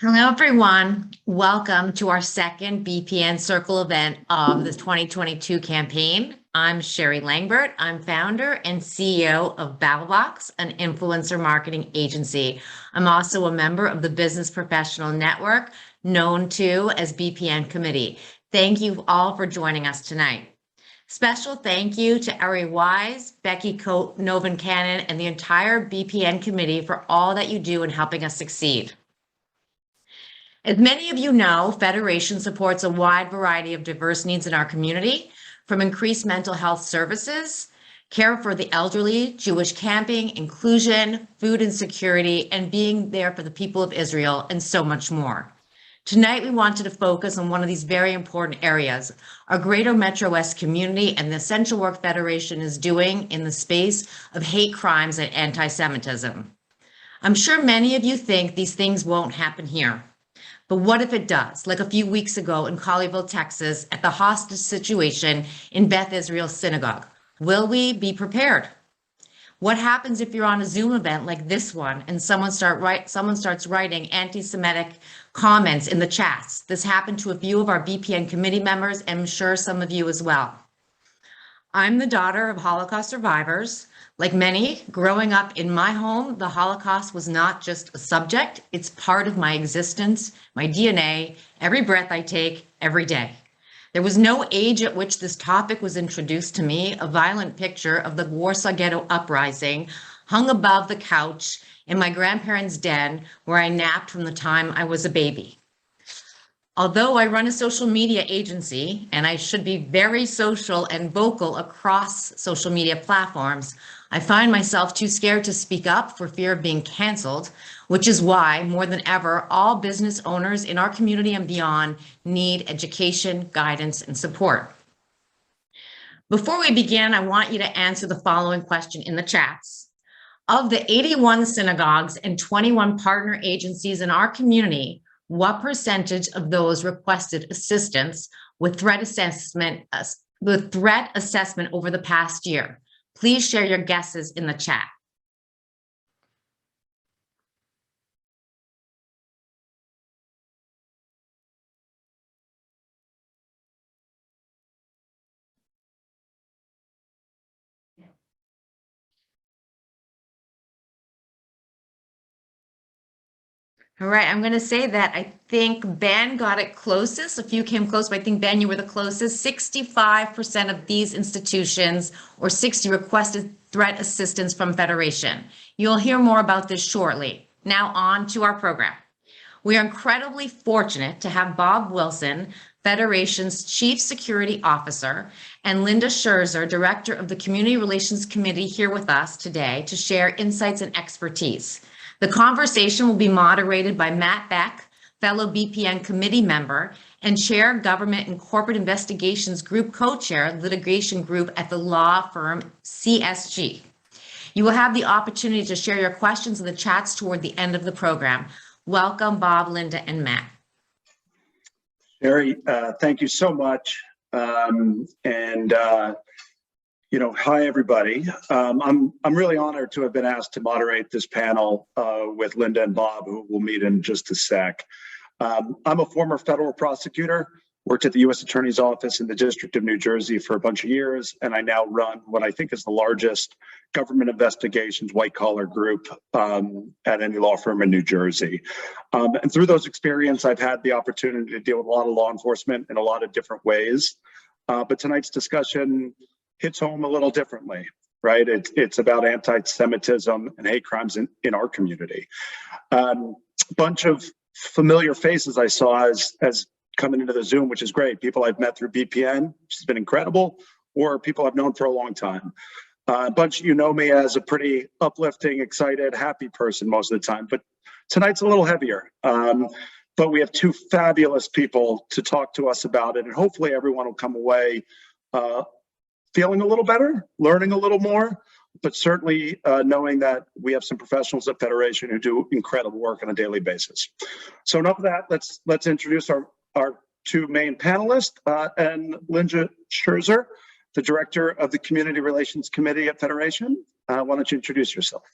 Hello, everyone. Welcome to our second BPN Circle event of the 2022 campaign. I'm Sherry Langbert. I'm founder and CEO of BattleBox, an influencer marketing agency. I'm also a member of the Business Professional Network, known to as BPN Committee. Thank you all for joining us tonight. Special thank you to Ari Wise, Becky Novan-Cannon, and the entire BPN Committee for all that you do in helping us succeed. As many of you know, Federation supports a wide variety of diverse needs in our community, from increased mental health services, care for the elderly, Jewish camping, inclusion, food insecurity, and being there for the people of Israel, and so much more. Tonight, we wanted to focus on one of these very important areas, our Greater Metro West community and the essential work Federation is doing in the space of hate crimes and anti-Semitism. I'm sure many of you think these things won't happen here. But what if it does? Like a few weeks ago in Colleyville, Texas, at the hostage situation in Beth Israel Synagogue. Will we be prepared? What happens if you're on a Zoom event like this one and someone starts writing anti-Semitic comments in the chats? This happened to a few of our BPN committee members, and I'm sure some of you as well. I'm the daughter of Holocaust survivors. Like many, growing up in my home, the Holocaust was not just a subject, it's part of my existence, my DNA, every breath I take, every day. There was no age at which this topic was introduced to me. A violent picture of the Warsaw Ghetto uprising hung above the couch in my grandparents' den where I napped from the time I was a baby. Although I run a social media agency and I should be very social and vocal across social media platforms, I find myself too scared to speak up for fear of being canceled, which is why, more than ever, all business owners in our community and beyond need education, guidance, and support. Before we begin, I want you to answer the following question in the chats. Of the 81 synagogues and 21 partner agencies in our community, what percentage of those requested assistance with threat assessment over the past year? Please share your guesses in the chat. All right, I'm going to say that I think Ben got it closest. A few came close, but I think, Ben, you were the closest. 65% of these institutions, or 60, requested threat assistance from Federation. You'll hear more about this shortly. Now on to our program. We are incredibly fortunate to have Bob Wilson, Federation's Chief Security Officer, and Linda Scherzer, Director of the Community Relations Committee, here with us today to share insights and expertise. The conversation will be moderated by Matt Beck, fellow BPN committee member and Chair Government and Corporate Investigations Group Co-Chair Litigation Group at the law firm CSG. You will have the opportunity to share your questions in the chats toward the end of the program. Welcome, Bob, Linda, and Matt. Sherry, thank you so much. Hi everybody. I'm really honored to have been asked to moderate this panel with Linda and Bob, who we'll meet in just a sec. I'm a former federal prosecutor, worked at the U.S. Attorney's Office in the District of New Jersey for a bunch of years, and I now run what I think is the largest government investigations white-collar group at any law firm in New Jersey. And through those experiences, I've had the opportunity to deal with a lot of law enforcement in a lot of different ways. But tonight's discussion hits home a little differently, right? It's about anti-Semitism and hate crimes in our community. Bunch of familiar faces I saw as coming into the Zoom, which is great. People I've met through BPN, which has been incredible, or people I've known for a long time. A bunch of you know me as a pretty uplifting, excited, happy person most of the time, but tonight's a little heavier. But we have two fabulous people to talk to us about it, and hopefully everyone will come away feeling a little better, learning a little more, but certainly knowing that we have some professionals at Federation who do incredible work on a daily basis. So enough of that, let's introduce our two main panelists, and Linda Scherzer, the Director of the Community Relations Committee at Federation. Why don't you introduce yourself?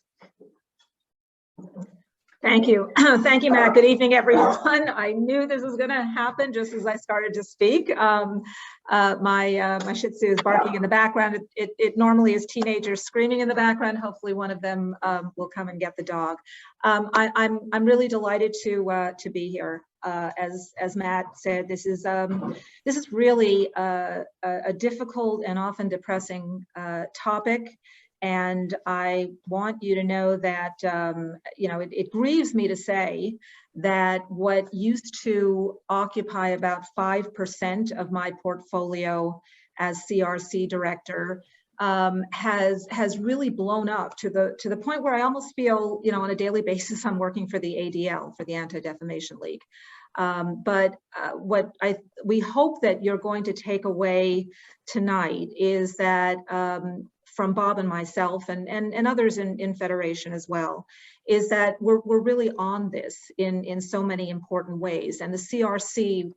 Thank you. Thank you, Matt. Good evening, everyone. I knew this was going to happen just as I started to speak. My Shih Tzu is barking in the background. It normally is teenagers screaming in the background. Hopefully one of them will come and get the dog. I'm really delighted to be here. As Matt said, this is really a difficult and often depressing topic. And I want you to know that, it grieves me to say that what used to occupy about 5% of my portfolio as CRC director has really blown up to the point where I almost feel, on a daily basis, I'm working for the ADL, for the Anti-Defamation League. But we hope that you're going to take away tonight is that from Bob and myself and others in Federation as well, is that we're really on this in so many important ways. And the CRC,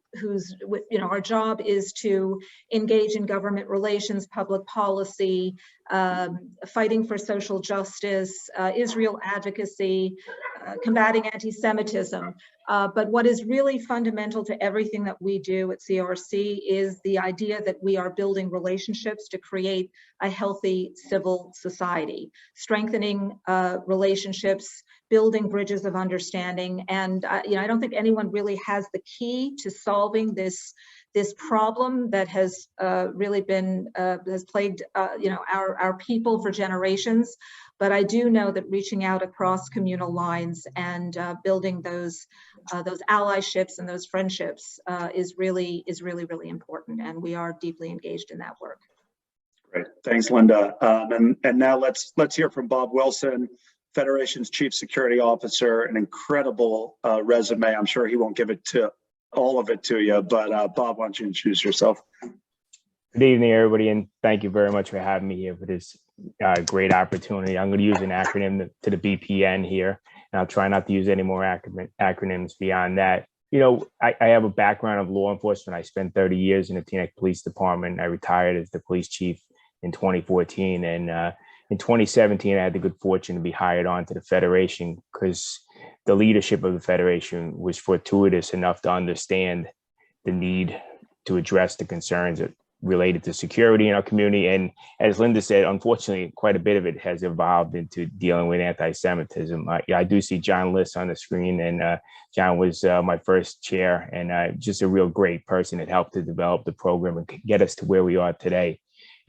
our job is to engage in government relations, public policy, fighting for social justice, Israel advocacy, combating anti-Semitism. But what is really fundamental to everything that we do at CRC is the idea that we are building relationships to create a healthy civil society, strengthening relationships, building bridges of understanding. And I don't think anyone really has the key to solving this problem that has really been has plagued our people for generations. But I do know that reaching out across communal lines and building those allyships and those friendships is really important, and we are deeply engaged in that work. Great, thanks, Linda. And now let's hear from Bob Wilson, Federation's Chief Security Officer. An incredible resume. I'm sure he won't give all of it to you, but Bob, why don't you introduce yourself? Good evening, everybody, and thank you very much for having me here for this great opportunity. I'm going to use an acronym to the BPN here, and I'll try not to use any more acronyms beyond that. I have a background of law enforcement. I spent 30 years in the Teaneck Police Department. I retired as the police chief in 2014, and in 2017, I had the good fortune to be hired on to the Federation because the leadership of the Federation was fortuitous enough to understand the need to address the concerns related to security in our community. And as Linda said, unfortunately, quite a bit of it has evolved into dealing with anti-Semitism. I do see John Liss on the screen, and John was my first chair, and just a real great person that helped to develop the program and get us to where we are today.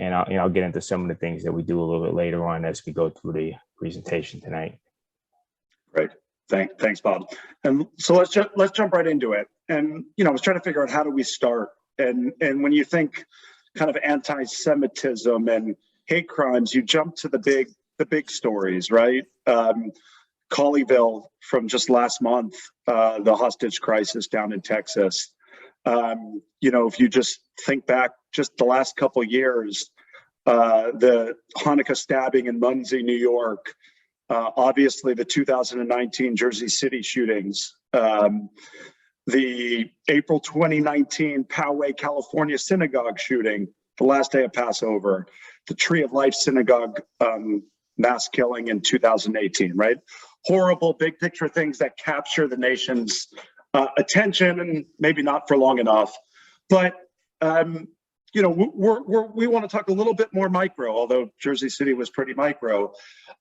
And I'll get into some of the things that we do a little bit later on as we go through the presentation tonight. Great. Thanks, Bob. And so let's jump right into it. And I was trying to figure out, how do we start? And when you think kind of anti-Semitism and hate crimes, you jump to the big stories, right? Colleyville from just last month, the hostage crisis down in Texas. If you just think back just the last couple of years, the Hanukkah stabbing in Muncie, New York, obviously the 2019 Jersey City shootings, the April 2019 Poway, California synagogue shooting, the last day of Passover, the Tree of Life synagogue mass killing in 2018, right? Horrible big picture things that capture the nation's attention, and maybe not for long enough. But we want to talk a little bit more micro, although Jersey City was pretty micro.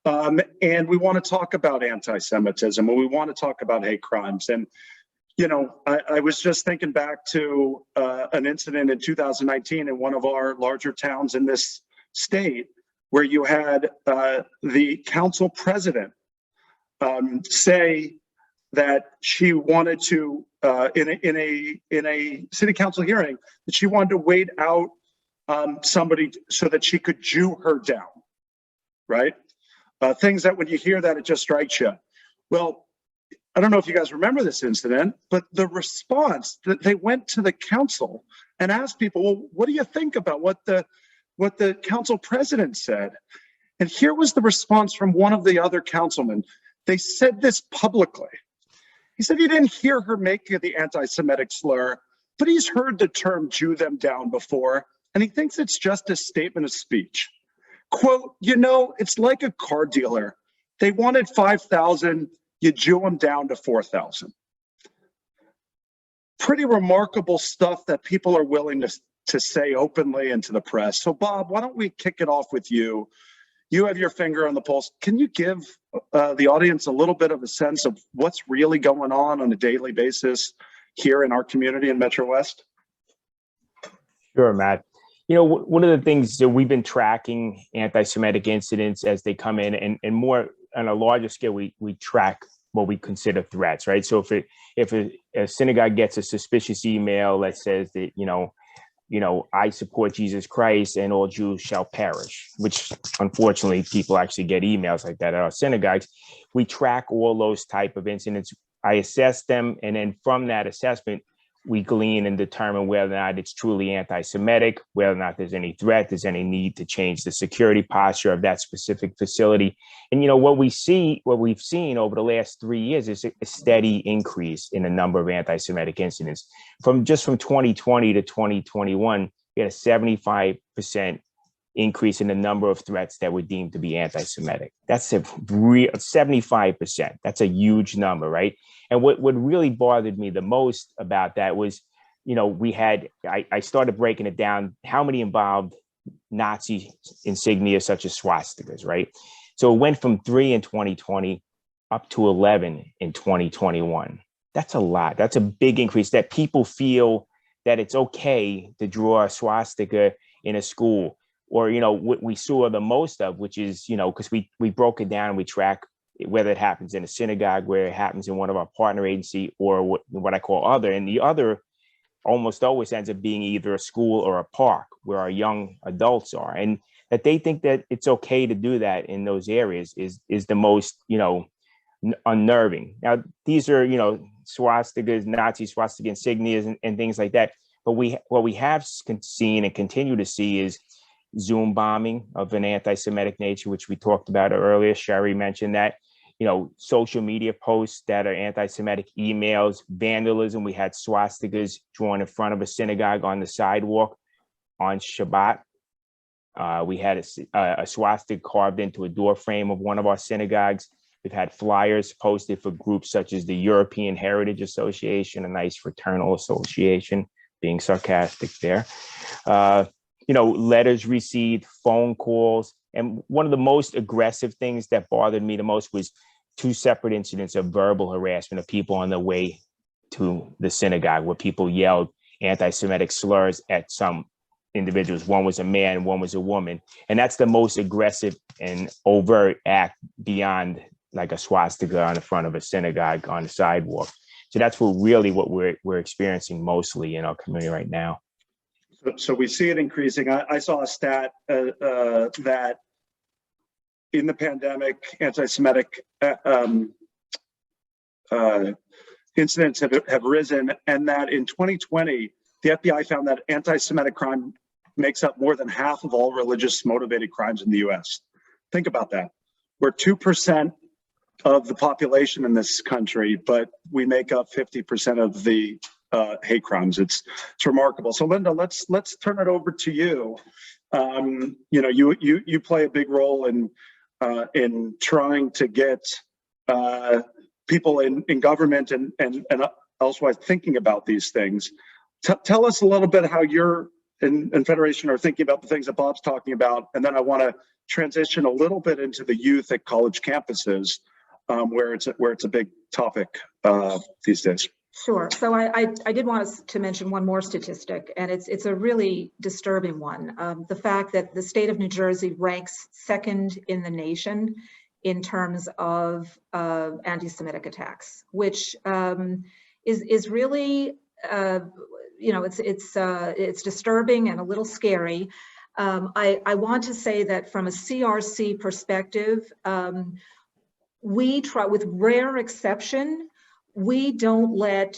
And we want to talk about anti-Semitism, and we want to talk about hate crimes. And I was just thinking back to an incident in 2019 in one of our larger towns in this state, where you had the council president say that she wanted to, in a city council hearing, that she wanted to wait out somebody so that she could Jew her down, right? Things that when you hear that, it just strikes you. Well, I don't know if you guys remember this incident, but the response that they went to the council and asked people, well, what do you think about what the council president said? And here was the response from one of the other councilmen. They said this publicly. He said he didn't hear her make the anti-Semitic slur, but he's heard the term Jew them down before, and he thinks it's just a statement of speech. Quote, it's like a car dealer. They wanted 5,000. you Jew them down to 4,000. Pretty remarkable stuff that people are willing to say openly into the press. So Bob, why don't we kick it off with you? You have your finger on the pulse. Can you give the audience a little bit of a sense of what's really going on a daily basis here in our community in Metro West? Sure, Matt. You know, one of the things that we've been tracking anti-Semitic incidents as they come in, and more on a larger scale, we track what we consider threats, right? So if a synagogue gets a suspicious email that says that, you know, I support Jesus Christ and all Jews shall perish, which unfortunately people actually get emails like that at our synagogues. We track all those type of incidents. I assess them, and then from that assessment, we glean and determine whether or not it's truly anti-Semitic, whether or not there's any threat, there's any need to change the security posture of that specific facility. And, you know, what we've seen over the last 3 years is a steady increase in the number of anti-Semitic incidents. From 2020 to 2021, we had a 75% increase in the number of threats that were deemed to be anti-Semitic. That's a real 75%. That's a huge number, right? And what really bothered me the most about that was, you know, I started breaking it down, how many involved Nazi insignia such as swastikas, right? So it went from 3 in 2020 up to 11 in 2021. That's a lot. That's a big increase, that people feel that it's okay to draw a swastika in a school. Or, you know, what we saw the most of, which is, you know, because we broke it down, we track whether it happens in a synagogue, where it happens in one of our partner agency, or what I call other. And the other almost always ends up being either a school or a park where our young adults are. And that they think that it's okay to do that in those areas is the most, you know, unnerving. Now, these are, you know, swastikas, Nazi swastika insignias and things like that. But what we have seen and continue to see is Zoom bombing of an anti-Semitic nature, which we talked about earlier. Sherry mentioned that. You know, social media posts that are anti-Semitic, emails, vandalism. We had swastikas drawn in front of a synagogue on the sidewalk on Shabbat. We had a swastika carved into a door frame of one of our synagogues. We've had flyers posted for groups such as the European Heritage Association, a nice fraternal association, being sarcastic there. You know, letters received, phone calls. And one of the most aggressive things that bothered me the most was 2 separate incidents of verbal harassment of people on their way to the synagogue, where people yelled anti-Semitic slurs at some individuals. One was a man, one was a woman. And that's the most aggressive and overt act beyond like a swastika on the front of a synagogue on the sidewalk. So that's what we're experiencing mostly in our community right now. So we see it increasing. I saw a stat that in the pandemic, anti-Semitic incidents have risen, and that in 2020, the FBI found that anti-Semitic crime makes up more than half of all religious motivated crimes in the US. Think about that. We're 2% of the population in this country, but we make up 50% of the hate crimes. It's remarkable. So Linda, let's turn it over to you. You know, you play a big role in trying to get people in government and elsewise thinking about these things. Tell us a little bit how you're in Federation are thinking about the things that Bob's talking about, and then I want to transition a little bit into the youth at college campuses, where it's a big topic these days. Sure. So I did want us to mention one more statistic, and it's a really disturbing one. The fact that the state of New Jersey ranks second in the nation in terms of anti-Semitic attacks, which is really, you know, it's disturbing and a little scary. I want to say that from a CRC perspective, we try, with rare exception, we don't let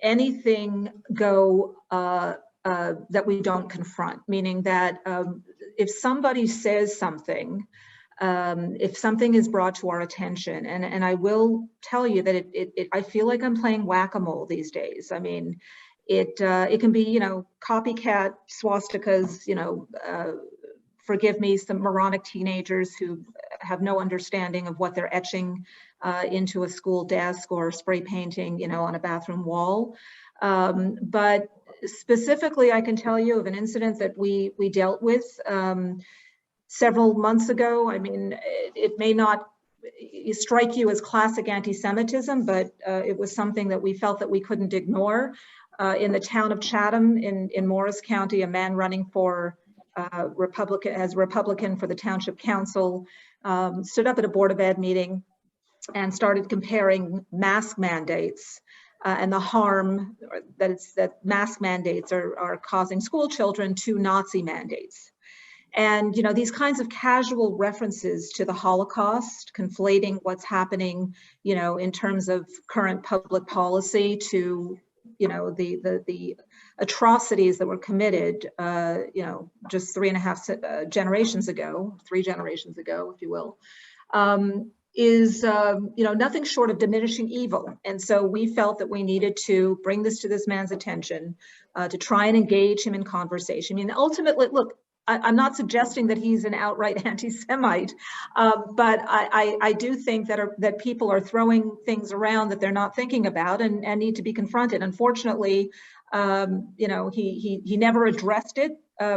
anything go that we don't confront, meaning that if somebody says something, if something is brought to our attention, and I will tell you that I feel like I'm playing whack-a-mole these days. I mean, it can be, you know, copycat swastikas, you know, forgive me, some moronic teenagers who have no understanding of what they're etching into a school desk or spray painting, on a bathroom wall. But specifically, I can tell you of an incident that we dealt with several months ago. I mean, it may not strike you as classic anti-Semitism, but it was something that we felt that we couldn't ignore. In the town of Chatham in Morris County, a man running for Republican for the township council stood up at a Board of Ed meeting and started comparing mask mandates and the harm that mask mandates are causing school children to Nazi mandates. And, these kinds of casual references to the Holocaust, conflating what's happening, in terms of current public policy to, the atrocities that were committed, just 3.5 generations ago, 3 generations ago, if you will, is, nothing short of diminishing evil. And so we felt that we needed to bring this to this man's attention, to try and engage him in conversation. I mean, ultimately, look, I'm not suggesting that he's an outright anti-Semite, but I do think that people are throwing things around that they're not thinking about and need to be confronted. Unfortunately, he never addressed it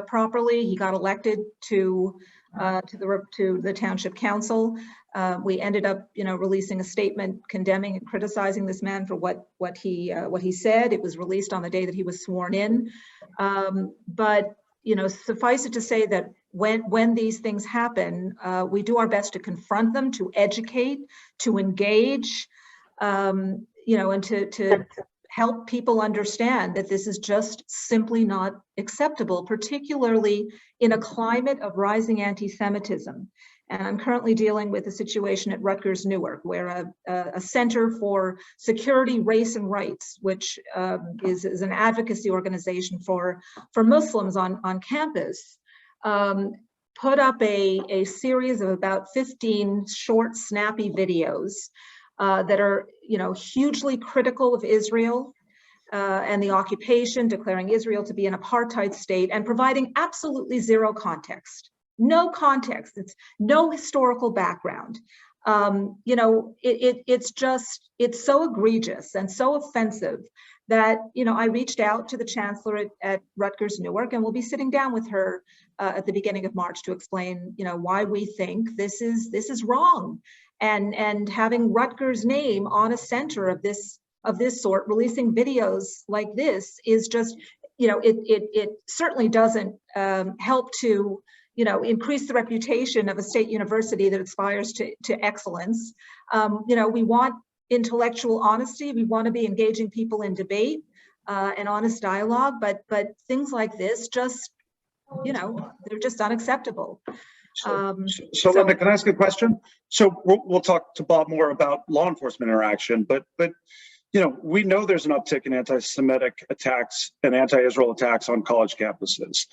properly. He got elected to the township council. We ended up, releasing a statement condemning and criticizing this man for what he said. It was released on the day that he was sworn in, but. Suffice it to say that when these things happen, we do our best to confront them, to educate, to engage, and to help people understand that this is just simply not acceptable, particularly in a climate of rising anti-Semitism. And I'm currently dealing with a situation at Rutgers Newark, where a Center for Security, Race, and Rights, which is an advocacy organization for Muslims on campus, put up a series of about 15 short, snappy videos that are, hugely critical of Israel and the occupation, declaring Israel to be an apartheid state, and providing absolutely zero context. No context, it's no historical background. It's so egregious and so offensive that, I reached out to the chancellor at Rutgers Newark, and we'll be sitting down with her at the beginning of March to explain, why we think this is wrong. And having Rutgers' name on a center of this sort, releasing videos like this is just, it certainly doesn't help to increase the reputation of a state university that aspires to excellence. We want intellectual honesty. We want to be engaging people in debate and honest dialogue, but things like this just, they're just unacceptable. So Linda, can I ask a question? So we'll talk to Bob more about law enforcement interaction, but we know there's an uptick in anti-Semitic attacks and anti-Israel attacks on college campuses.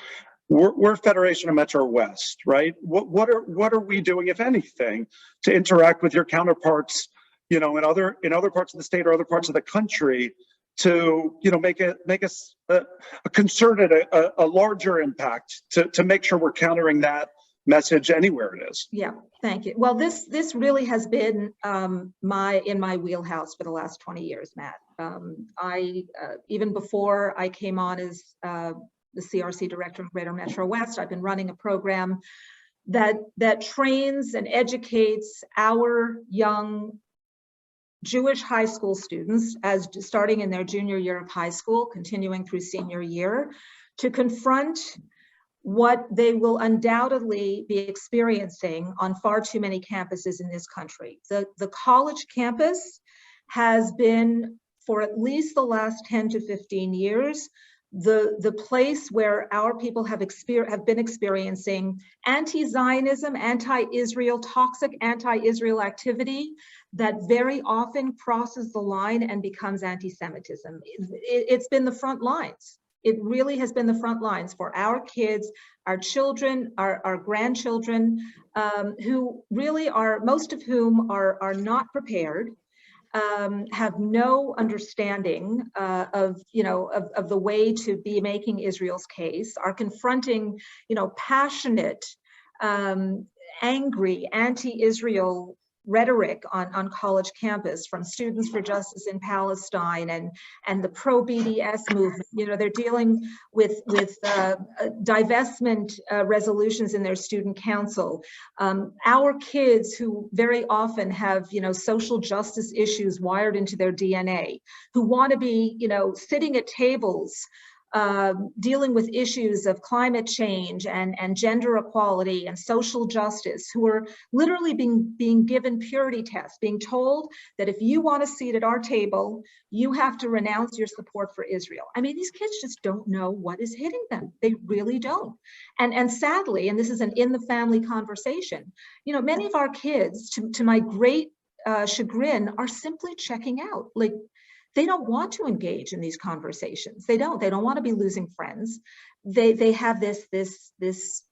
We're Federation of Metro West, right? What are we doing, if anything, to interact with your counterparts, in other parts of the state or other parts of the country to make us a concerted, a larger impact to make sure we're countering that message anywhere it is? Yeah, thank you. Well, this really has been in my wheelhouse for the last 20 years, Matt. I even before I came on as the CRC director of Greater Metro West, I've been running a program that trains and educates our young Jewish high school students, as starting in their junior year of high school, continuing through senior year, to confront what they will undoubtedly be experiencing on far too many campuses in this country. The college campus has been, for at least the last 10 to 15 years, the place where our people have been experiencing anti-Zionism, anti-Israel, toxic anti-Israel activity that very often crosses the line and becomes anti-Semitism. It's been the front lines. It really has been the front lines for our kids, our children, our grandchildren, who really are, most of whom are not prepared, have no understanding of the way to be making Israel's case, are confronting, passionate angry anti-Israel rhetoric on college campus from Students for Justice in Palestine and the pro-BDS movement. You know, they're dealing with divestment resolutions in their student council. Our kids who very often have, you know, social justice issues wired into their DNA, who want to be, you know, sitting at tables dealing with issues of climate change and gender equality and social justice, who are literally being given purity tests, being told that if you want a seat at our table, you have to renounce your support for Israel. I mean, these kids just don't know what is hitting them. They really don't. And sadly, and this is an in the family conversation, you know, many of our kids, to my great chagrin, are simply checking out. Like, they don't want to engage in these conversations. They don't want to be losing friends. They have this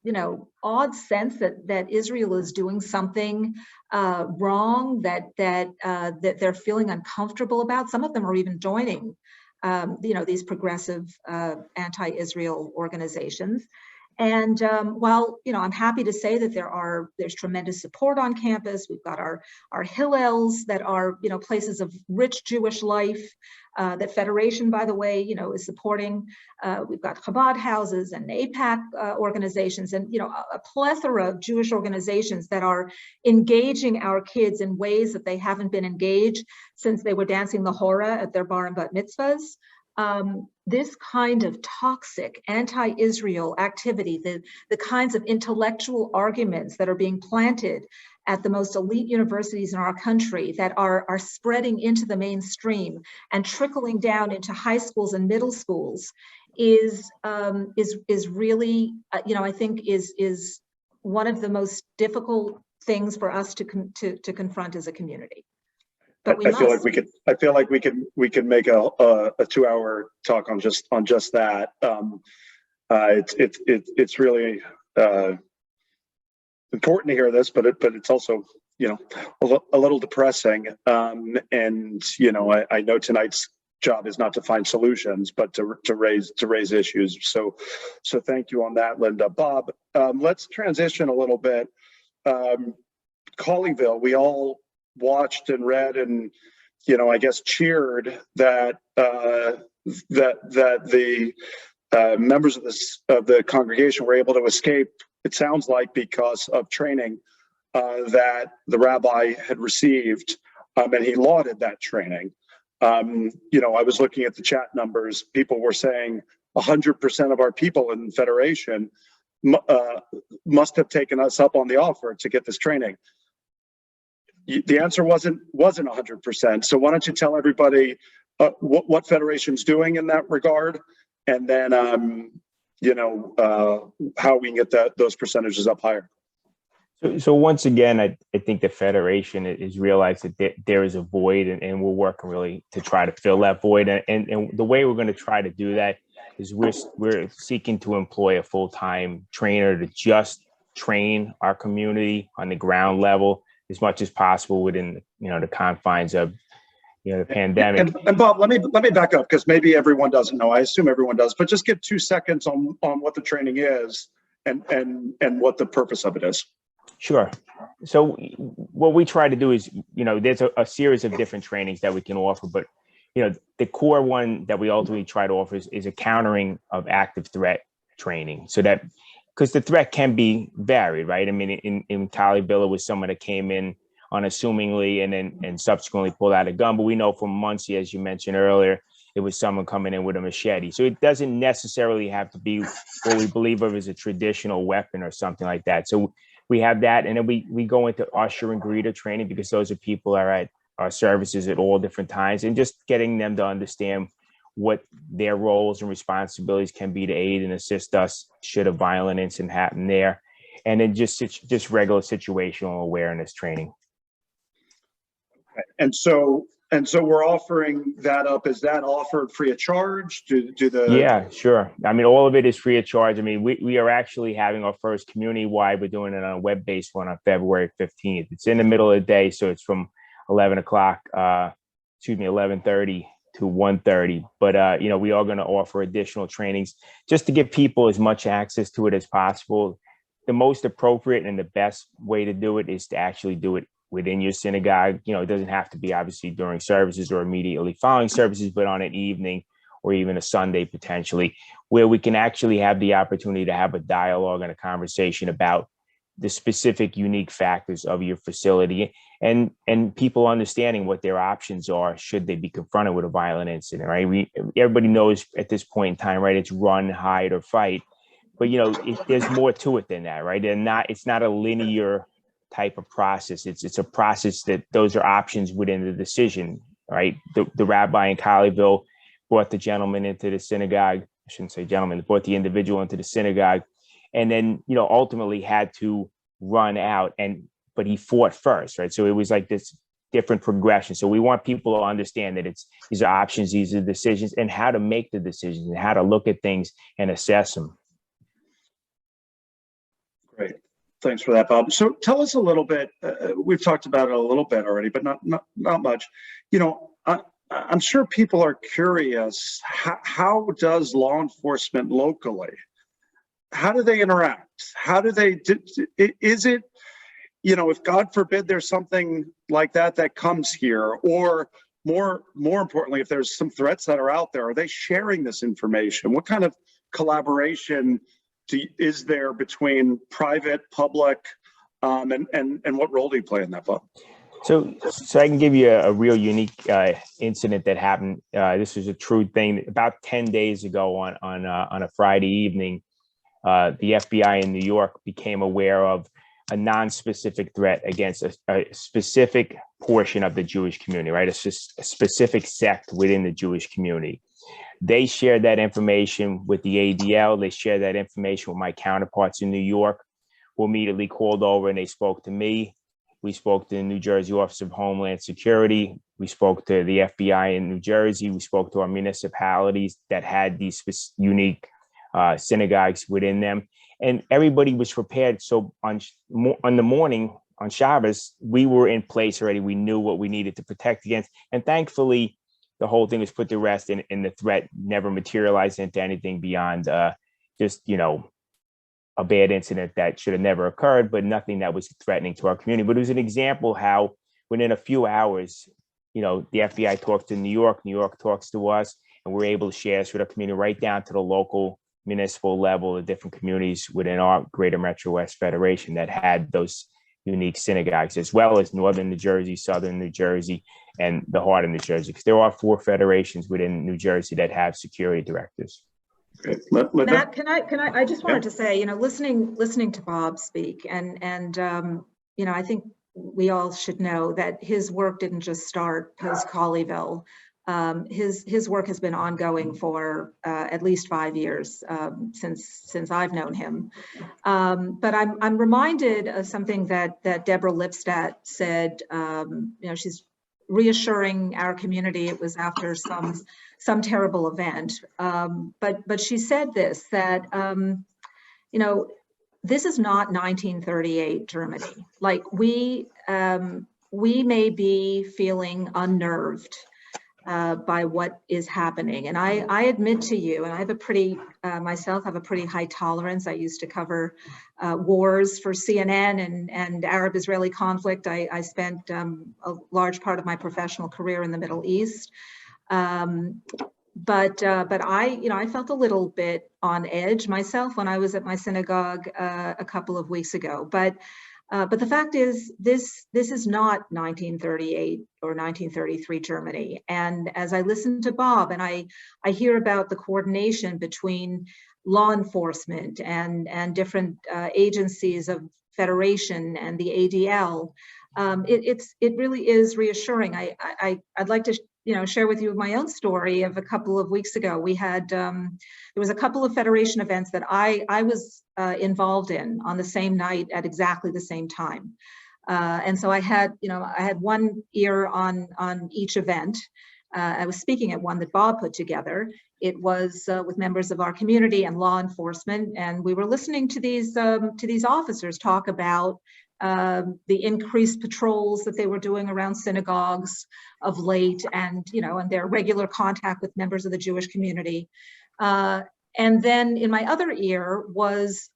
you know, odd sense that Israel is doing something wrong, that they're feeling uncomfortable about. Some of them are even joining you know, these progressive anti-Israel organizations. And while, you know, I'm happy to say that there's tremendous support on campus. We've got our Hillels that are, you know, places of rich Jewish life that Federation, by the way, you know, is supporting. We've got Chabad houses and APAC organizations, and, you know, a plethora of Jewish organizations that are engaging our kids in ways that they haven't been engaged since they were dancing the hora at their bar and bat mitzvahs. This kind of toxic anti-Israel activity, the kinds of intellectual arguments that are being planted at the most elite universities in our country that are spreading into the mainstream and trickling down into high schools and middle schools is really, you know, I think is one of the most difficult things for us to confront as a community. But I feel like we can make a 2-hour talk on just that. It's really important to hear this, but it's also, you know, a little depressing. And you know, I know tonight's job is not to find solutions, but to raise issues. So thank you on that, Linda. Bob, let's transition a little bit. Colleyville, we all watched and read and, you know, I guess cheered that the members of the congregation were able to escape. It sounds like because of training that the rabbi had received, and he lauded that training. You know, I was looking at the chat numbers. People were saying 100% of our people in Federation must have taken us up on the offer to get this training. The answer wasn't 100%. So why don't you tell everybody what Federation's doing in that regard, and then you know, how we can get those percentages up higher. So once again, I think the Federation is realized that there is a void, and we're working really to try to fill that void. And the way we're going to try to do that is we're seeking to employ a full-time trainer to just train our community on the ground level as much as possible within, you know, the confines of, you know, the pandemic. And Bob, let me back up, because maybe everyone doesn't know. I assume everyone does, but just give 2 seconds on what the training is and what the purpose of it is. Sure. So what we try to do is, you know, there's a series of different trainings that we can offer, but, you know, the core one that we ultimately try to offer is a countering of active threat training. So that, because the threat can be varied, right? I mean, in Colleyville, it was someone that came in unassumingly and subsequently pulled out a gun. But we know from Muncie, as you mentioned earlier, it was someone coming in with a machete. So it doesn't necessarily have to be what we believe of as a traditional weapon or something like that. So we have that, and then we go into usher and greeter training, because those are people that are at our services at all different times, and just getting them to understand what their roles and responsibilities can be to aid and assist us should a violent incident happen there. And then just regular situational awareness training. Okay. And so we're offering that up. Is that offered free of charge? Yeah, sure. I mean, all of it is free of charge. I mean, we are actually having our first community-wide. We're doing it on a web-based one on February 15th. It's in the middle of the day, so it's from 11:30 to 1:30. But, you know, we are going to offer additional trainings just to give people as much access to it as possible. the most appropriate and the best way to do it is to actually do it within your synagogue. You know, it doesn't have to be obviously during services or immediately following services, but on an evening or even a Sunday potentially, where we can actually have the opportunity to have a dialogue and a conversation about the specific unique factors of your facility and people understanding what their options are should they be confronted with a violent incident, right? Everybody knows at this point in time, right? It's run, hide, or fight. But, you know, there's more to it than that, right? It's not a linear type of process. It's a process that those are options within the decision, right? The rabbi in Colleyville brought the gentleman into the synagogue. I shouldn't say gentleman, brought the individual into the synagogue, and then, you know, ultimately had to run out, but he fought first, right? So it was like this different progression. So we want people to understand that these are options, these are decisions, and how to make the decisions and how to look at things and assess them. Great. Thanks for that, Bob. So tell us a little bit, we've talked about it a little bit already, but not much. You know, I'm sure people are curious, how does law enforcement locally, how do they interact? How do they, is it, you know, if God forbid there's something like that comes here, or more importantly, if there's some threats that are out there, are they sharing this information? What kind of collaboration is there between private, public, and what role do you play in that, Bob? So I can give you a real unique incident that happened. This was a true thing. About 10 days ago on a Friday evening, the FBI in New York became aware of a non-specific threat against a specific portion of the Jewish community, right? A specific sect within the Jewish community. They shared that information with the ADL. They shared that information with my counterparts in New York, who immediately called over and they spoke to me. We spoke to the New Jersey Office of Homeland Security. We spoke to the FBI in New Jersey. We spoke to our municipalities that had these unique synagogues within them. And everybody was prepared. So on the morning, on Shabbos, we were in place already. We knew what we needed to protect against. And thankfully, the whole thing was put to rest and the threat never materialized into anything beyond just, you know, a bad incident that should have never occurred, but nothing that was threatening to our community. But it was an example how within a few hours, you know, the FBI talks to New York talks to us, and we're able to share this with our community right down to the local municipal level, the different communities within our Greater Metro West Federation that had those unique synagogues, as well as Northern New Jersey, Southern New Jersey, and the heart of New Jersey, because there are 4 federations within New Jersey that have security directors. Okay. Matt, can I just wanted to say, you know, listening to Bob speak and you know, I think we all should know that his work didn't just start post Colleyville. His work has been ongoing for at least 5 years since I've known him. But I'm reminded of something that Deborah Lipstadt said. You know, she's reassuring our community. It was after some terrible event, but she said this, that you know, this is not 1938 Germany. Like we may be feeling unnerved by what is happening. And I admit to you, and I have a pretty, myself have a pretty high tolerance. I used to cover wars for CNN and Arab-Israeli conflict. I spent a large part of my professional career in the Middle East. But I, you know, I felt a little bit on edge myself when I was at my synagogue a couple of weeks ago. But the fact is, this is not 1938 or 1933 Germany. And as I listen to Bob and I hear about the coordination between law enforcement and different agencies of Federation and the ADL, it really is reassuring. I'd like to share with you my own story of a couple of weeks ago. We had there was a couple of Federation events that I was involved in on the same night at exactly the same time, and so I had one ear on each event. I was speaking at one that Bob put together. It was with members of our community and law enforcement, and we were listening to these officers talk about the increased patrols that they were doing around synagogues of late, and their regular contact with members of the Jewish community. And then in my other ear was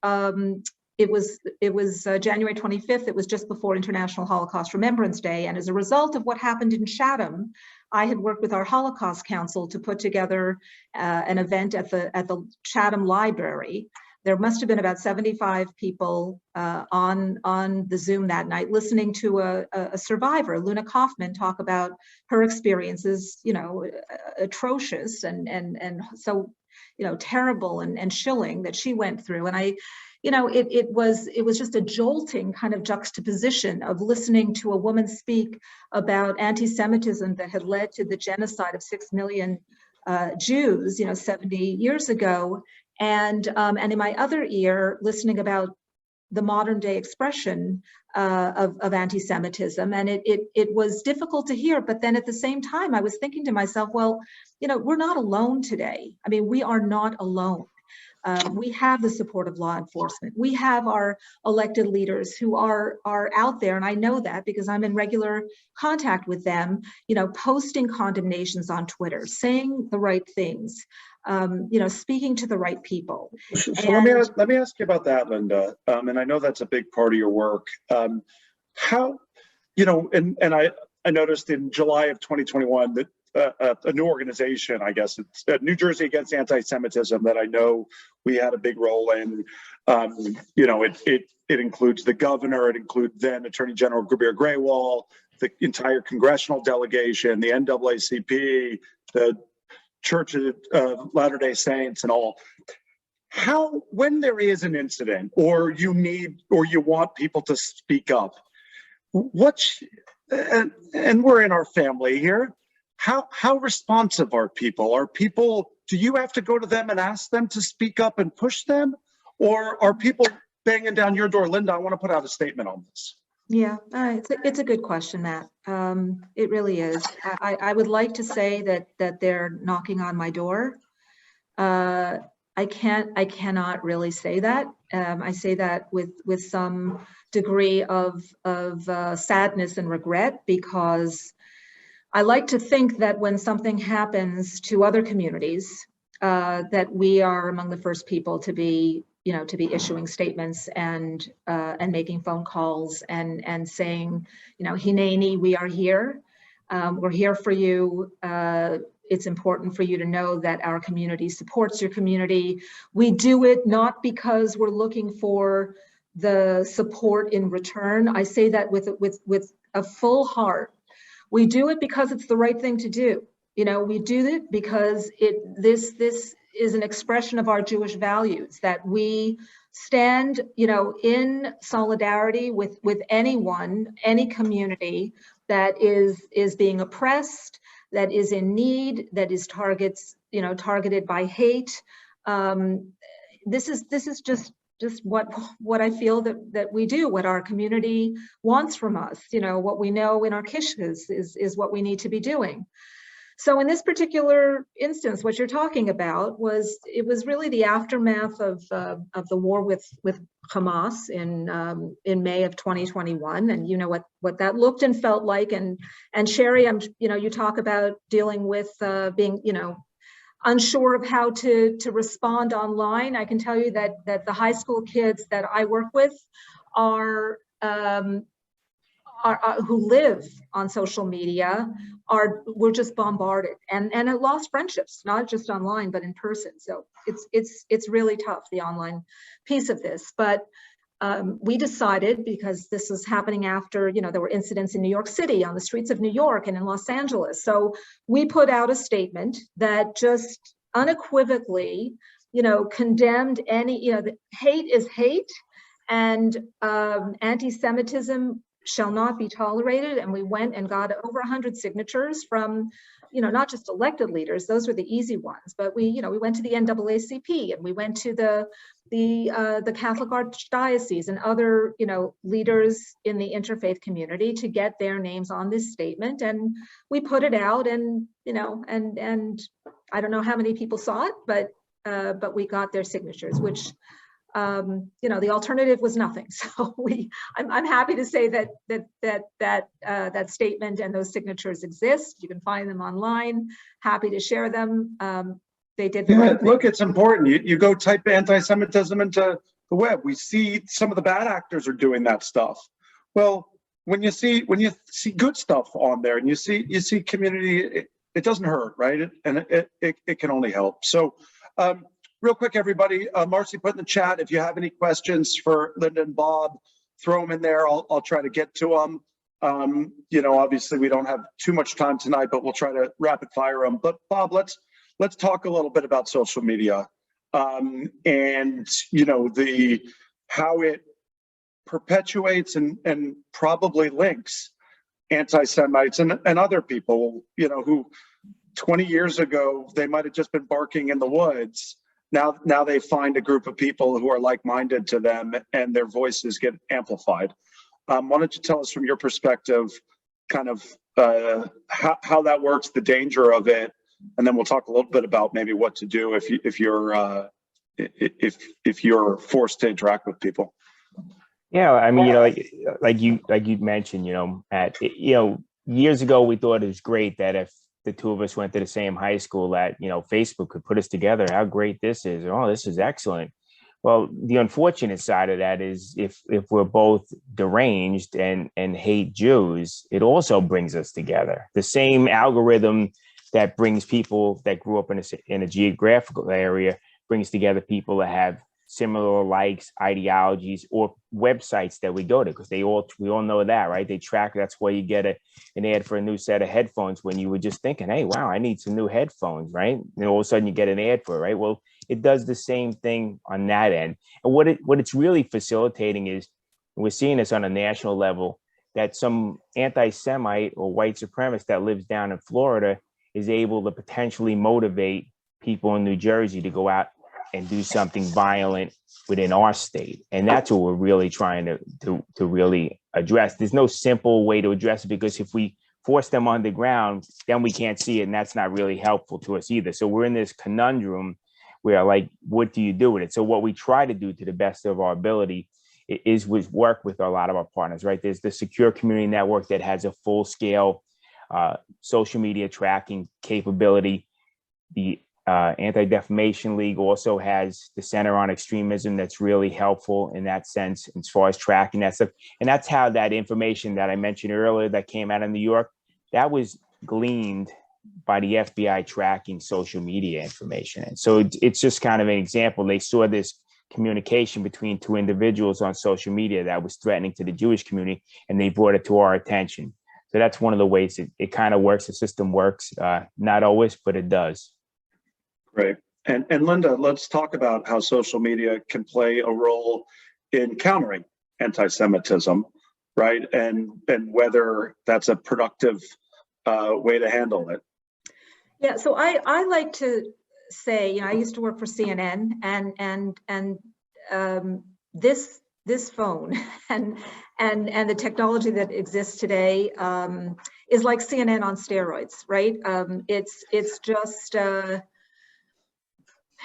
it was January 25th. It was just before International Holocaust Remembrance Day. And as a result of what happened in Chatham, I had worked with our Holocaust Council to put together an event at the Chatham Library. There must have been about 75 people on the Zoom that night listening to a survivor, Luna Kaufman, talk about her experiences, you know, atrocious and so, you know, terrible and chilling that she went through. And I, you know, it was just a jolting kind of juxtaposition of listening to a woman speak about anti-Semitism that had led to the genocide of 6 million Jews, you know, 70 years ago. And in my other ear, listening about the modern day expression of anti-Semitism. And it was difficult to hear, but then at the same time, I was thinking to myself, well, you know, we're not alone today. I mean, we are not alone. We have the support of law enforcement. We have our elected leaders who are out there, and I know that because I'm in regular contact with them, you know, posting condemnations on Twitter, saying the right things, you know, speaking to the right people. So let me ask you about that, Linda. And I know that's a big part of your work. How, you know, and I noticed in July of 2021 that a new organization, I guess it's New Jersey Against Anti-Semitism, that I know we had a big role in. You know, it includes the governor, it includes then Attorney General Kabir Grewal, the entire congressional delegation, the NAACP, the Church of Latter-day Saints, and all. How, when there is an incident, or you need, or you want people to speak up, and we're in our family here. How responsive are people? Are people, do you have to go to them and ask them to speak up and push them? Or are people banging down your door? Linda, I want to put out a statement on this. Yeah, it's a good question, Matt. It really is. I would like to say that they're knocking on my door. I cannot really say that. I say that with some degree of sadness and regret, because I like to think that when something happens to other communities, that we are among the first people to be, you know, to be issuing statements and making phone calls and saying, you know, Hineni, we are here. We're here for you. It's important for you to know that our community supports your community. We do it not because we're looking for the support in return. I say that with a full heart. We do it because it's the right thing to do. You know, we do it because this is an expression of our Jewish values, that we stand, you know, in solidarity with anyone, any community that is being oppressed, that is in need, that is targeted by hate. This is just what I feel that we do, what our community wants from us, you know, what we know in our kishkas is what we need to be doing. So in this particular instance, what you're talking about was really the aftermath of the war with Hamas in May of 2021, and you know what that looked and felt like. And Sherry, you talk about dealing with being, you know, unsure of how to respond online. I can tell you that the high school kids that I work with are who live on social media were just bombarded and lost friendships, not just online but in person. So it's really tough, the online piece of this. But we decided, because this was happening after, you know, there were incidents in New York City, on the streets of New York and in Los Angeles. So we put out a statement that just unequivocally, you know, condemned any, you know, hate is hate, and anti-Semitism shall not be tolerated. And we went and got over 100 signatures from, you know, not just elected leaders, those were the easy ones, but we went to the NAACP, and we went to the Catholic Archdiocese and other, you know, leaders in the interfaith community to get their names on this statement. And we put it out, and, you know, and I don't know how many people saw it, but we got their signatures, which, you know, the alternative was nothing. So I'm happy to say that statement and those signatures exist. You can find them online. Happy to share them. They did the right thing. Look, it's important. You go type anti-Semitism into the web. We see some of the bad actors are doing that stuff. Well, when you see good stuff on there and you see community, it doesn't hurt, right? It can only help. So real quick, everybody, Marcy put in the chat, if you have any questions for Linda and Bob, throw them in there. I'll try to get to them. You know, obviously we don't have too much time tonight, but we'll try to rapid fire them. But Bob, let's talk a little bit about social media and, you know, how it perpetuates and probably links anti-Semites and other people, you know, who 20 years ago, they might have just been barking in the woods. Now they find a group of people who are like-minded to them and their voices get amplified. Why don't you tell us from your perspective, kind of how that works, the danger of it, and then we'll talk a little bit about maybe what to do if you're forced to interact with people. Yeah, I mean, you know, like you mentioned, you know, years ago we thought it was great that if the two of us went to the same high school, that, you know, Facebook could put us together. How great this is! Oh, this is excellent. Well, the unfortunate side of that is if we're both deranged and hate Jews, it also brings us together. The same algorithm that brings people that grew up in a geographical area brings together people that have similar likes, ideologies, or websites that we go to, because we all know that, right? They track. That's why you get an ad for a new set of headphones when you were just thinking, hey, wow, I need some new headphones, right? And all of a sudden you get an ad for it, right? Well, it does the same thing on that end. And what it's really facilitating is, we're seeing this on a national level, that some anti-Semite or white supremacist that lives down in Florida is able to potentially motivate people in New Jersey to go out and do something violent within our state. And that's what we're really trying to really address. There's no simple way to address it, because if we force them on the ground, then we can't see it, and that's not really helpful to us either. So we're in this conundrum where, like, what do you do with it? So what we try to do to the best of our ability is work with a lot of our partners, right? There's the Secure Community Network that has a full-scale social media tracking capability. The Anti-Defamation League also has the Center on Extremism that's really helpful in that sense as far as tracking that stuff. And that's how that information that I mentioned earlier that came out of New York, that was gleaned by the FBI tracking social media information. And so it's just kind of an example. They saw this communication between two individuals on social media that was threatening to the Jewish community, and they brought it to our attention. So that's one of the ways it kind of works. The system works, not always, but it does. Great. And Linda, let's talk about how social media can play a role in countering anti-Semitism, right? And whether that's a productive way to handle it. Yeah, so I like to say, you know, I used to work for CNN, and this phone and the technology that exists today is like CNN on steroids, right? It's just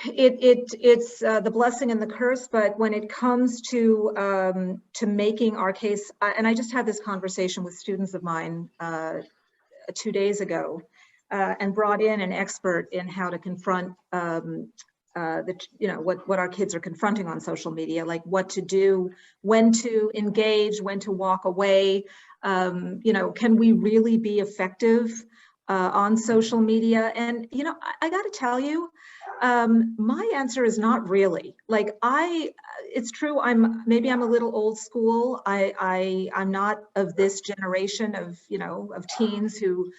it's the blessing and the curse. But when it comes to making our case, and I just had this conversation with students of mine 2 days ago, and brought in an expert in how to confront what our kids are confronting on social media, like what to do, when to engage, when to walk away. Can we really be effective on social media? And I got to tell you, my answer is not really. Like, it's true, maybe I'm a little old school. I'm not of this generation of teens who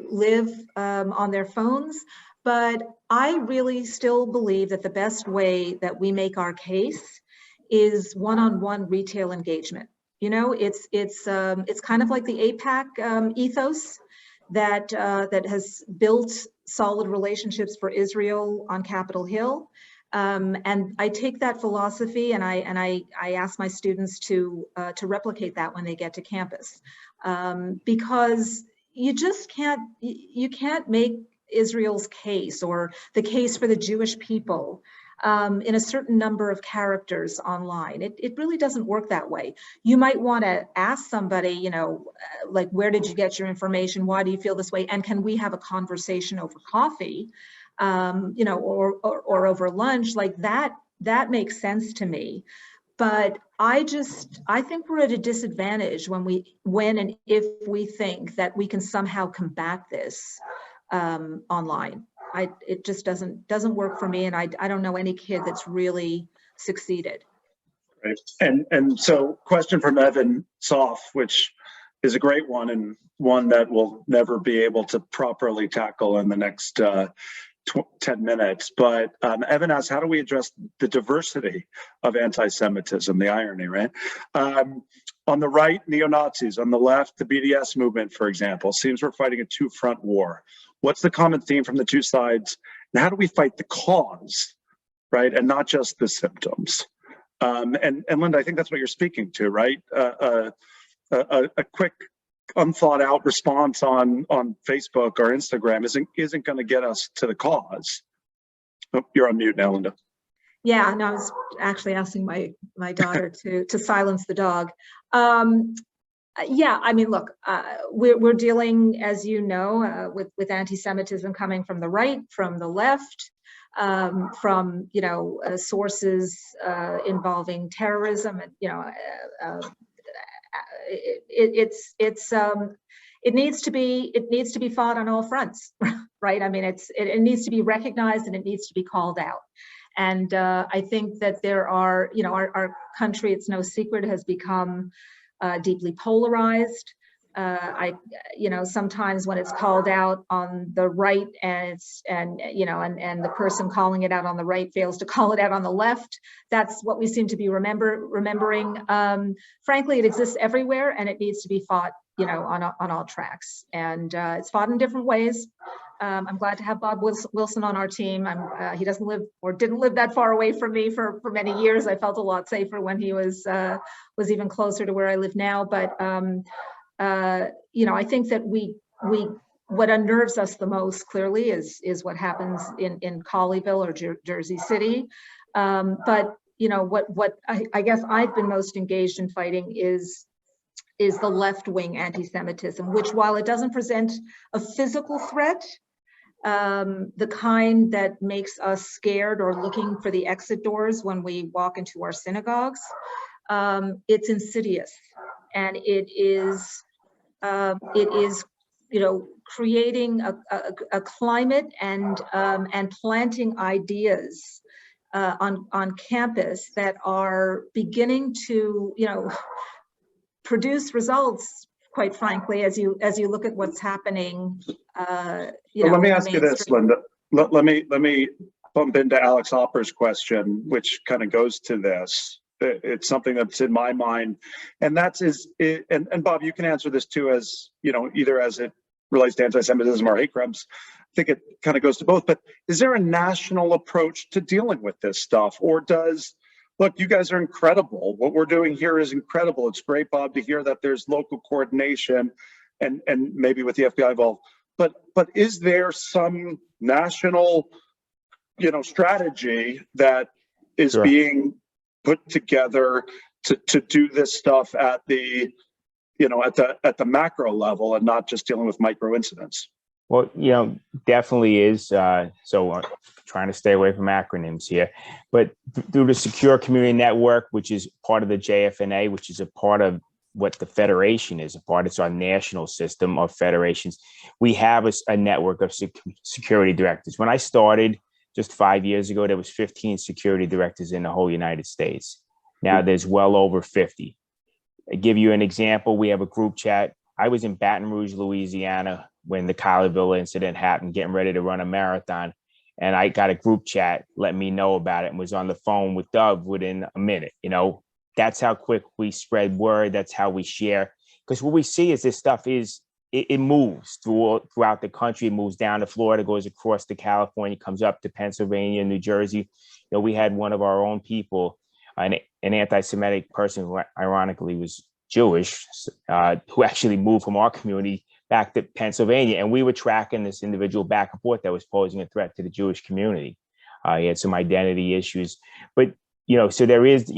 live on their phones, but I really still believe that the best way that we make our case is one-on-one retail engagement. It's kind of like the AIPAC ethos that has built solid relationships for Israel on Capitol Hill. And I take that philosophy and I ask my students to replicate that when they get to campus, because you can't make Israel's case or the case for the Jewish people in a certain number of characters online. It really doesn't work that way. You might want to ask somebody, like, where did you get your information? Why do you feel this way? And can we have a conversation over coffee, or over lunch? Like that that makes sense to me. But I think we're at a disadvantage when and if we think that we can somehow combat this online. It just doesn't work for me, and I don't know any kid that's really succeeded. Right. And so question from Evan Soff, which is a great one and one that we'll never be able to properly tackle in the next 10 minutes. But Evan asks, how do we address the diversity of anti-Semitism? The irony, right? On the right, neo-Nazis. On the left, the BDS movement, for example. Seems we're fighting a two-front war. What's the common theme from the two sides? And how do we fight the cause, right? And not just the symptoms? And Linda, I think that's what you're speaking to, right? A quick, unthought out response on Facebook or Instagram isn't going to get us to the cause. Oh, you're on mute now, Linda. Yeah, no, I was actually asking my daughter to silence the dog. Yeah, I mean, look, we're dealing, as you know, with anti-Semitism coming from the right, from the left, from sources involving terrorism, and it needs to be fought on all fronts, right? I mean, it needs to be recognized and it needs to be called out. And I think that there are, our country, it's no secret, has become deeply polarized. Sometimes when it's called out on the right and the person calling it out on the right fails to call it out on the left, that's what we seem to be remembering. Frankly, it exists everywhere and it needs to be fought, on all tracks. And it's fought in different ways. I'm glad to have Bob Wilson on our team. He doesn't live or didn't live that far away from me for many years. I felt a lot safer when he was even closer to where I live now. But I think that what unnerves us the most clearly is what happens in Colleyville or Jersey City. But what I guess I've been most engaged in fighting is the left-wing anti-Semitism, which, while it doesn't present a physical threat, the kind that makes us scared or looking for the exit doors when we walk into our synagogues, it's insidious, and it is creating a climate and planting ideas on campus that are beginning to produce results, quite frankly, as you look at what's happening. Let me ask you this, Linda. Let me bump into Alex Opper's question, which kind of goes to this. It's something that's in my mind, and and Bob, you can answer this too, as either as it relates to anti-Semitism or hate crimes. I think it kind of goes to both. But is there a national approach to dealing with this stuff, or look, you guys are incredible. What we're doing here is incredible. It's great, Bob, to hear that there's local coordination and maybe with the FBI involved. But is there some national, strategy that is Sure. being put together to do this stuff at the macro level and not just dealing with micro incidents? Well, definitely is. So trying to stay away from acronyms here, but through the Secure Community Network, which is part of the JFNA, which is a part of what the Federation is a part. It's our national system of federations. We have a network of security directors. When I started just 5 years ago, there was 15 security directors in the whole United States. Now there's well over 50. I give you an example. We have a group chat. I was in Baton Rouge, Louisiana, when the Colleyville incident happened, getting ready to run a marathon. And I got a group chat, let me know about it, and was on the phone with Dove within a minute. That's how quick we spread word. That's how we share. Because what we see is this stuff it moves throughout the country. It moves down to Florida, goes across to California, comes up to Pennsylvania, New Jersey. We had one of our own people, an anti-Semitic person who ironically was Jewish, who actually moved from our community back to Pennsylvania. And we were tracking this individual back and forth that was posing a threat to the Jewish community. He had some identity issues. But, so there is,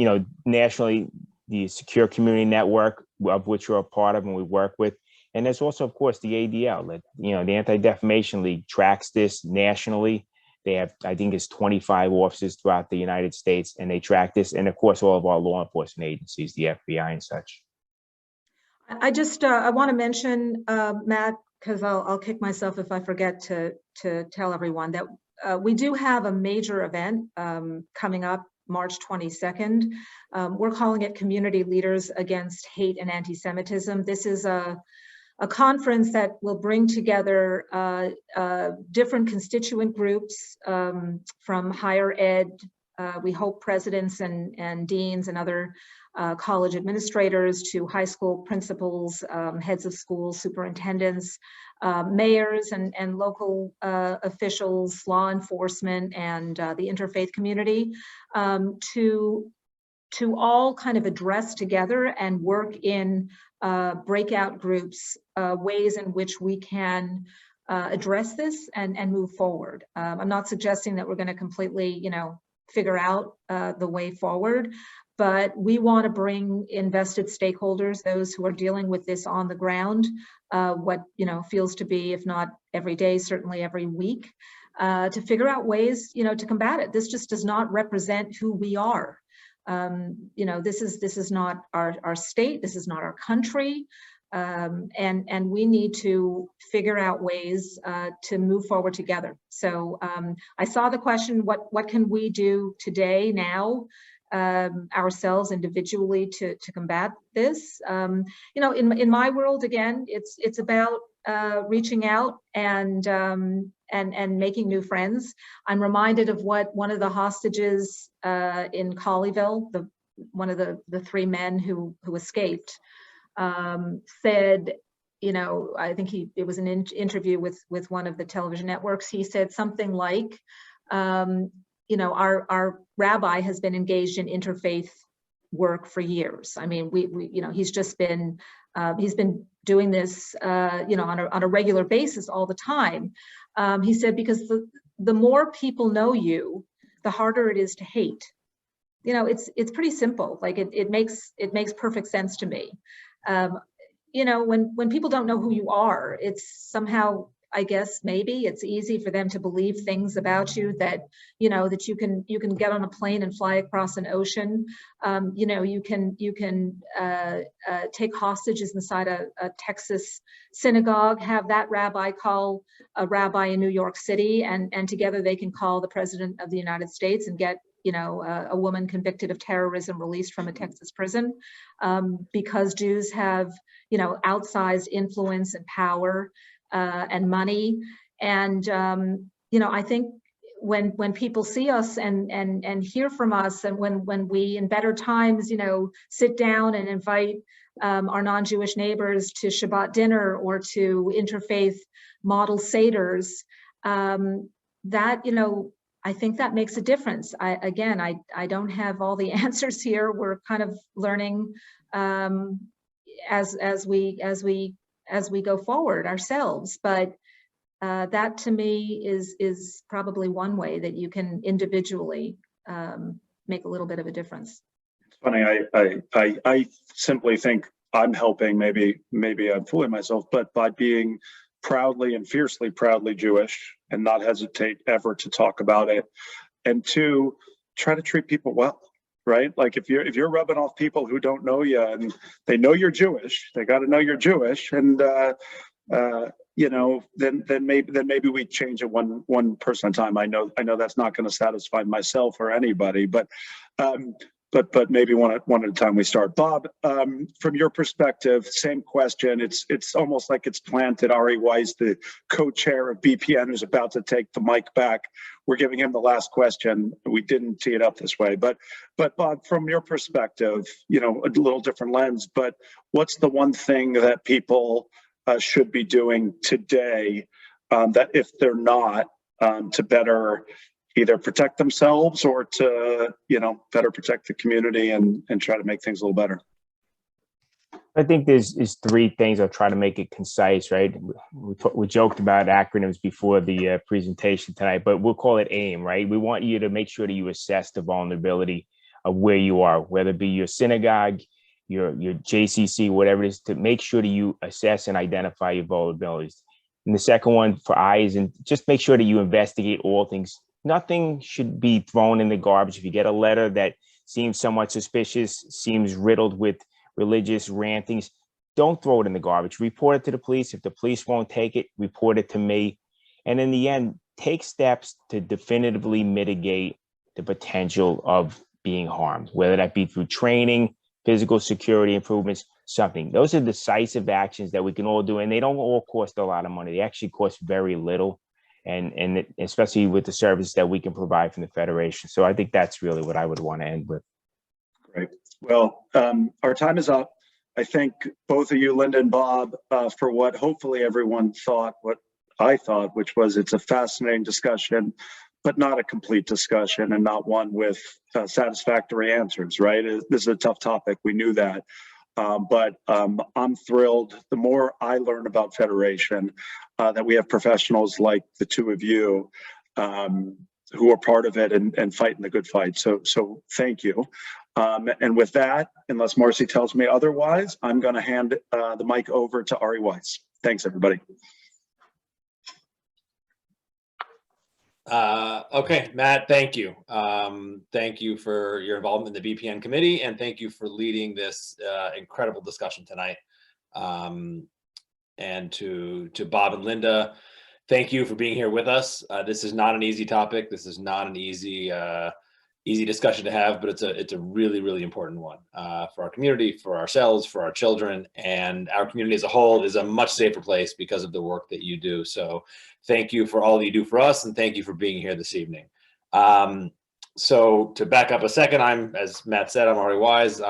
nationally, the Secure Community Network, of which we're a part of and we work with. And there's also, of course, the ADL, the Anti-Defamation League tracks this nationally. They have, I think it's 25 offices throughout the United States, and they track this. And of course, all of our law enforcement agencies, the FBI and such. I just, I want to mention, Matt, because I'll kick myself if I forget to tell everyone that we do have a major event coming up March 22nd. We're calling it Community Leaders Against Hate and Anti-Semitism. This is a conference that will bring together different constituent groups from higher ed, we hope presidents and deans and other college administrators, to high school principals, heads of schools, superintendents, mayors and local officials, law enforcement, and the interfaith community, to all kind of address together and work in breakout groups, ways in which we can address this and move forward. I'm not suggesting that we're going to completely, figure out the way forward, but we want to bring invested stakeholders, those who are dealing with this on the ground, what feels to be, if not every day, certainly every week, to figure out ways to combat it. This just does not represent who we are. This is not our state, this is not our country, and we need to figure out ways to move forward together. So I saw the question, what can we do today now, ourselves individually to combat this? In my world, again, it's about reaching out and making new friends. I'm reminded of what one of the hostages in Colleyville, one of the three men who escaped, said. I think it was an interview with one of the television networks. He said something like, our rabbi has been engaged in interfaith work for years. I mean, he's just been he's been doing this, on a regular basis all the time. He said, because the more people know you, the harder it is to hate. It's pretty simple. Like it makes perfect sense to me. When people don't know who you are, it's somehow, I guess, maybe it's easy for them to believe things about you that, that you can get on a plane and fly across an ocean. You can take hostages inside a Texas synagogue, have that rabbi call a rabbi in New York City, and together they can call the president of the United States and get a woman convicted of terrorism released from a Texas prison, because Jews have, outsized influence and power and money. And, I think when people see us and hear from us, and when we in better times, sit down and invite our non-Jewish neighbors to Shabbat dinner or to interfaith model seders, that, I think that makes a difference. I don't have all the answers here. We're kind of learning as we go forward ourselves. But that to me is probably one way that you can individually make a little bit of a difference. It's funny. I simply think I'm helping. Maybe I'm fooling myself, but by being proudly and fiercely proudly Jewish and not hesitate ever to talk about it, and two, try to treat people well, right? Like if you're rubbing off people who don't know you and they know you're Jewish, they got to know you're Jewish, and then maybe we change it one person at a time. I know that's not going to satisfy myself or anybody, but maybe one at a time we start. Bob, from your perspective, same question. It's almost like it's planted. Ari Weiss, the co-chair of BPN, who's about to take the mic back. We're giving him the last question. We didn't tee it up this way, but Bob, from your perspective, a little different lens, but what's the one thing that people should be doing today that if they're not, to better either protect themselves or to, better protect the community and try to make things a little better? I think there's three things. I'll try to make it concise, right? We joked about acronyms before the presentation tonight, but we'll call it AIM, right? We want you to make sure that you assess the vulnerability of where you are, whether it be your synagogue, your JCC, whatever it is, to make sure that you assess and identify your vulnerabilities. And the second one for I is just make sure that you investigate all things nothing should be thrown in the garbage. If you get a letter that seems somewhat suspicious, seems riddled with religious rantings, don't throw it in the garbage. Report it to the police. If the police won't take it, report it to me. And in the end, take steps to definitively mitigate the potential of being harmed, whether that be through training, physical security improvements, something. Those are decisive actions that we can all do, and they don't all cost a lot of money. They actually cost very little, and especially with the service that we can provide from the Federation. So I think that's really what I would want to end with. Great. Well, our time is up. I thank both of you, Linda and Bob, for what hopefully everyone thought, what I thought, which was it's a fascinating discussion, but not a complete discussion and not one with satisfactory answers, right? This is a tough topic. We knew that. But I'm thrilled. The more I learn about Federation, that we have professionals like the two of you who are part of it and fighting the good fight. So thank you. And with that, unless Marcy tells me otherwise, I'm going to hand the mic over to Ari Weiss. Thanks, everybody. Okay, Matt, thank you. Thank you for your involvement in the BPN committee, and thank you for leading this incredible discussion tonight. And to Bob and Linda, thank you for being here with us. This is not an easy topic. This is not an easy discussion to have, but it's a really, really important one for our community, for ourselves, for our children, and our community as a whole is a much safer place because of the work that you do. So thank you for all that you do for us, and thank you for being here this evening. So to back up a second, as Matt said, I'm Ari Wise.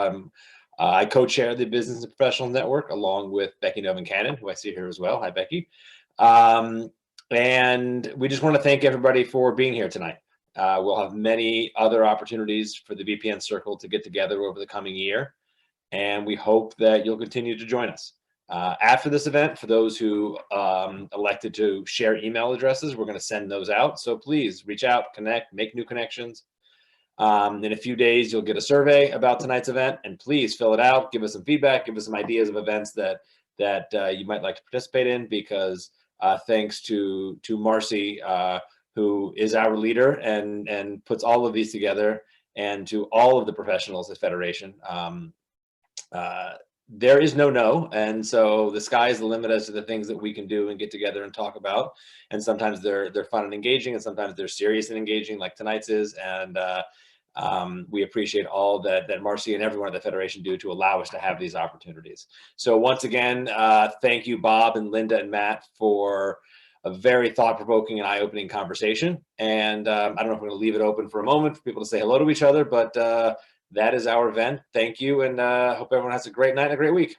I co-chair the Business and Professional Network along with Becky Novin Cannon, who I see here as well. Hi, Becky. And we just want to thank everybody for being here tonight. We'll have many other opportunities for the BPN Circle to get together over the coming year, and we hope that you'll continue to join us. After this event, for those who elected to share email addresses, we're going to send those out. So please reach out, connect, make new connections. In a few days, you'll get a survey about tonight's event, and please fill it out. Give us some feedback. Give us some ideas of events that you might like to participate in, because thanks to Marcy, who is our leader and puts all of these together, and to all of the professionals at Federation. There is no, and so the sky is the limit as to the things that we can do and get together and talk about. And sometimes they're fun and engaging, and sometimes they're serious and engaging, like tonight's is. And we appreciate all that Marcy and everyone at the Federation do to allow us to have these opportunities. So once again, thank you, Bob and Linda and Matt, for a very thought-provoking and eye-opening conversation. And I don't know if we're going to leave it open for a moment for people to say hello to each other, but that is our event. Thank you, and hope everyone has a great night and a great week.